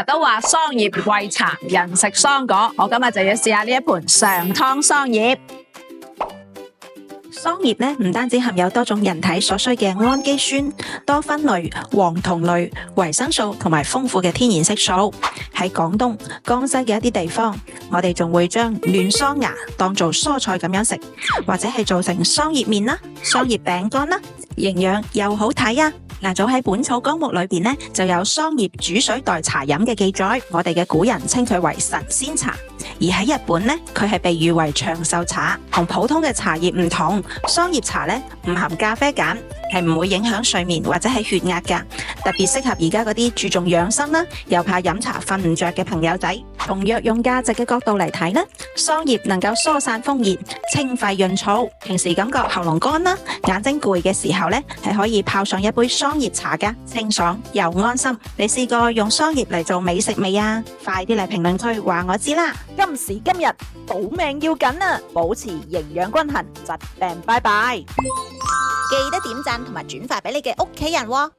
都話桑葉惠茶，人食桑果。我今日就要試下呢一盤上湯桑葉。桑葉咧唔單止含有多種人體所需嘅氨基酸、多酚類、黃酮類、維生素同埋豐富嘅天然色素。喺廣東、江西嘅一啲地方，我哋仲會將嫩桑芽當做蔬菜咁樣食，或者係做成桑葉麵啦、桑葉餅乾啦，營養又好睇啊！嗱，早喺《本草綱目》裏邊咧就有桑葉煮水代茶飲嘅記載，我哋嘅古人稱佢為神仙茶。而喺日本咧，佢係被譽為長壽茶，同普通嘅茶葉唔同。桑葉茶咧唔含咖啡鹼，係唔會影響睡眠或者係血壓噶，特別適合而家嗰啲注重養生啦，又怕飲茶瞓唔着嘅朋友仔。從藥用價值嘅角度嚟睇咧，桑葉能夠疏散風熱、清肺潤燥。平時感覺喉嚨乾啦、眼睛攰嘅時候咧，係可以泡上一杯桑葉茶噶，清爽又安心。你試過用桑葉嚟做美食未啊？快啲嚟評論區話我知啦！今時今日保命要緊啊，保持營養均衡，疾病拜拜。記得點讚同埋轉發俾你嘅屋企人喎。